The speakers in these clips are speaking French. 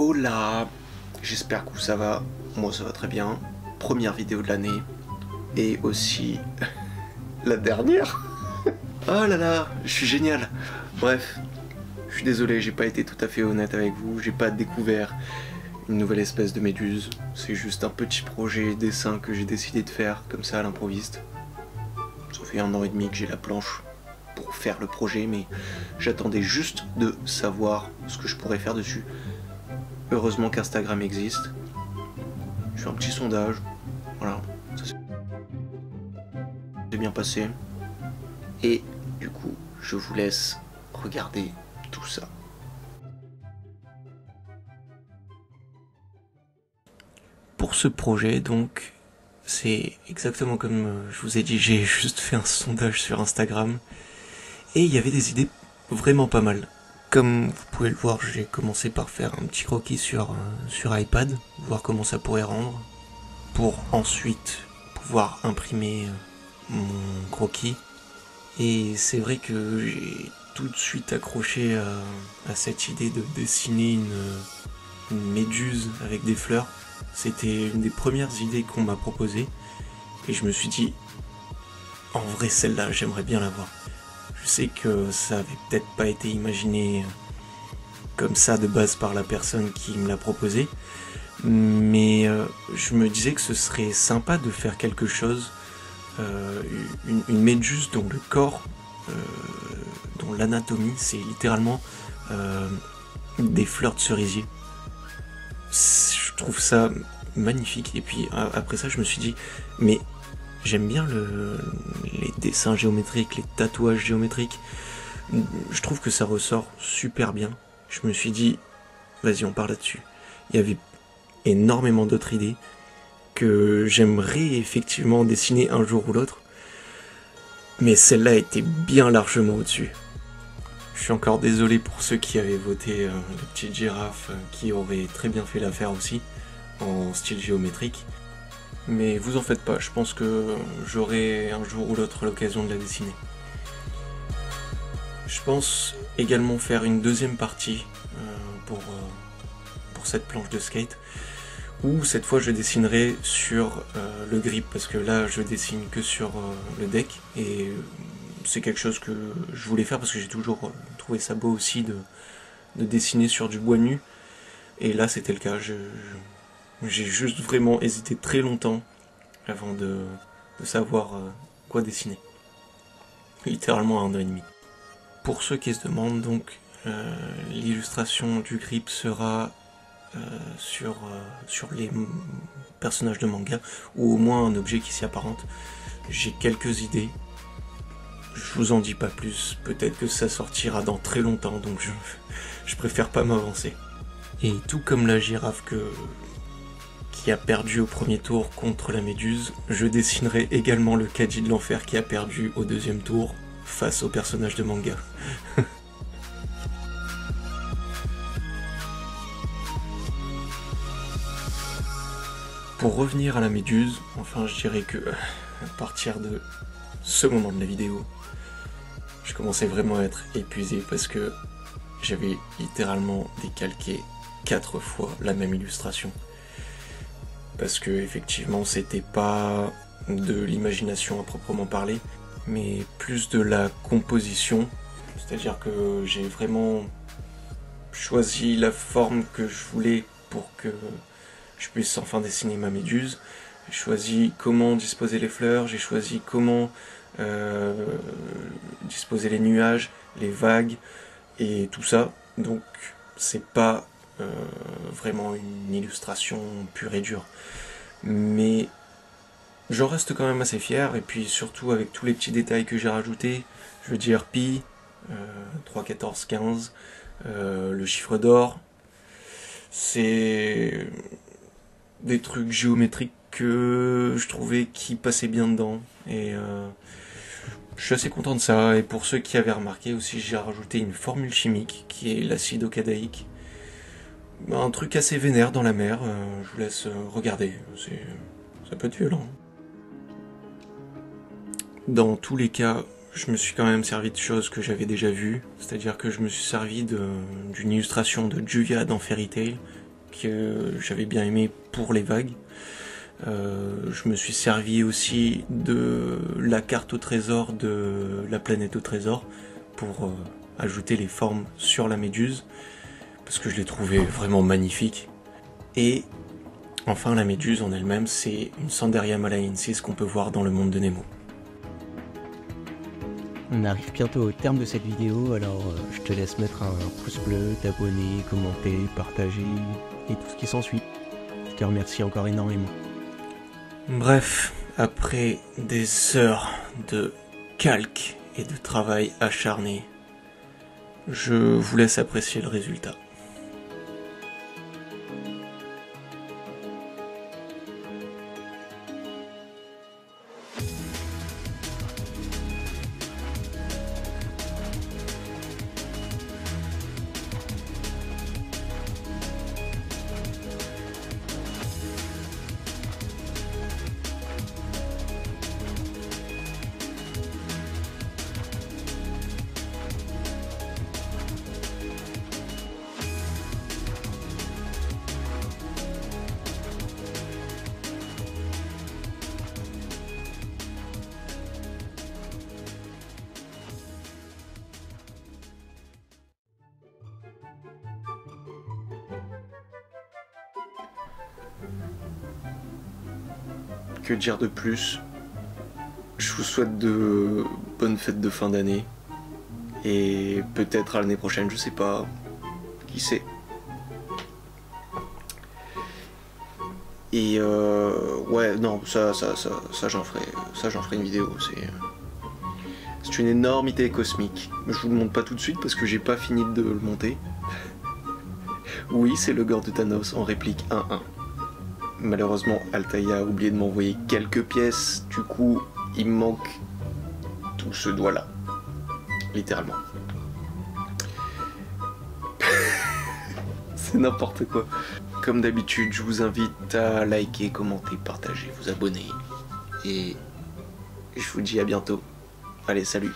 Hola, j'espère que ça va, moi ça va très bien. Première vidéo de l'année, et aussi la dernière. Oh là là, je suis génial. Bref, je suis désolé, j'ai pas été tout à fait honnête avec vous, j'ai pas découvert une nouvelle espèce de méduse. C'est juste un petit projet dessin que j'ai décidé de faire comme ça à l'improviste. Ça fait 1 an et demi que j'ai la planche pour faire le projet, mais j'attendais juste de savoir ce que je pourrais faire dessus. Heureusement qu'Instagram existe. Je fais un petit sondage. Voilà, ça s'est bien passé. Et du coup, je vous laisse regarder tout ça. Pour ce projet, donc, c'est exactement comme je vous ai dit, j'ai juste fait un sondage sur Instagram. Et il y avait des idées vraiment pas mal. Comme vous pouvez le voir, j'ai commencé par faire un petit croquis sur iPad, voir comment ça pourrait rendre, pour ensuite pouvoir imprimer mon croquis. Et c'est vrai que j'ai tout de suite accroché à cette idée de dessiner une méduse avec des fleurs. C'était une des premières idées qu'on m'a proposées. Et je me suis dit, en vrai celle-là, j'aimerais bien l'avoir. Je sais que ça avait peut-être pas été imaginé comme ça de base par la personne qui me l'a proposé, mais je me disais que ce serait sympa de faire quelque chose, une méduse dont le corps, dont l'anatomie, c'est littéralement des fleurs de cerisier. Je trouve ça magnifique, et puis après ça je me suis dit, mais j'aime bien les dessins géométriques, les tatouages géométriques. Je trouve que ça ressort super bien. Je me suis dit, vas-y, on part là-dessus. Il y avait énormément d'autres idées que j'aimerais effectivement dessiner un jour ou l'autre. Mais celle-là était bien largement au-dessus. Je suis encore désolé pour ceux qui avaient voté la petite girafe qui aurait très bien fait l'affaire aussi, en style géométrique. Mais vous en faites pas, je pense que j'aurai un jour ou l'autre l'occasion de la dessiner. Je pense également faire une deuxième partie pour cette planche de skate, où cette fois je dessinerai sur le grip, parce que là je dessine que sur le deck, et c'est quelque chose que je voulais faire parce que j'ai toujours trouvé ça beau aussi de dessiner sur du bois nu, et là c'était le cas. J'ai juste vraiment hésité très longtemps avant de savoir quoi dessiner. Littéralement 1 an et demi. Pour ceux qui se demandent, donc, l'illustration du grip sera sur les personnages de manga, ou au moins un objet qui s'y apparente. J'ai quelques idées, je vous en dis pas plus, peut-être que ça sortira dans très longtemps, donc je préfère pas m'avancer. Et tout comme la girafe qui a perdu au premier tour contre la méduse, je dessinerai également le Kaji de l'enfer qui a perdu au deuxième tour face au personnage de manga. Pour revenir à la méduse, enfin je dirais que à partir de ce moment de la vidéo, je commençais vraiment à être épuisé parce que j'avais littéralement décalqué 4 fois la même illustration. Parce que effectivement c'était pas de l'imagination à proprement parler, mais plus de la composition, c'est-à-dire que j'ai vraiment choisi la forme que je voulais pour que je puisse enfin dessiner ma méduse. J'ai choisi comment disposer les fleurs, j'ai choisi comment disposer les nuages, les vagues et tout ça. Donc c'est pas vraiment une illustration pure et dure. Mais j'en reste quand même assez fier, et puis surtout avec tous les petits détails que j'ai rajoutés, je veux dire pi, 3, 14, 15, le chiffre d'or, c'est des trucs géométriques que je trouvais qui passaient bien dedans, et je suis assez content de ça. Et pour ceux qui avaient remarqué aussi, j'ai rajouté une formule chimique qui est l'acide ocadéique, un truc assez vénère dans la mer. Je vous laisse regarder, ça peut être violent. Dans tous les cas, je me suis quand même servi de choses que j'avais déjà vues, c'est-à-dire que je me suis servi d'une illustration de Julia dans Fairy Tail, que j'avais bien aimé pour les vagues. Je me suis servi aussi de la carte au trésor de la planète au trésor pour ajouter les formes sur la méduse, parce que je l'ai trouvé vraiment magnifique. Et enfin, la méduse en elle-même, c'est une Sanderia malaiensis qu'on peut voir dans le monde de Nemo. On arrive bientôt au terme de cette vidéo, alors je te laisse mettre un pouce bleu, t'abonner, commenter, partager et tout ce qui s'ensuit. Je te remercie encore énormément. Bref, après des heures de calque et de travail acharné, je vous laisse apprécier le résultat. Que dire de plus? Je vous souhaite de bonnes fêtes de fin d'année. Et peut-être à l'année prochaine, je sais pas. Qui sait? Et ouais, non, ça j'en ferai une vidéo. C'est une énormité cosmique. Je vous le montre pas tout de suite parce que j'ai pas fini de le monter. Oui, c'est le gore de Thanos en réplique 1-1. Malheureusement, Altaïa a oublié de m'envoyer quelques pièces, du coup, il me manque tout ce doigt-là. Littéralement. C'est n'importe quoi. Comme d'habitude, je vous invite à liker, commenter, partager, vous abonner. Et je vous dis à bientôt. Allez, salut.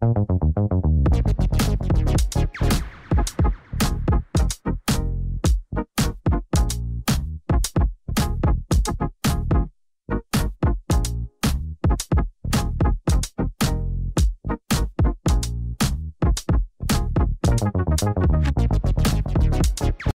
Thank you.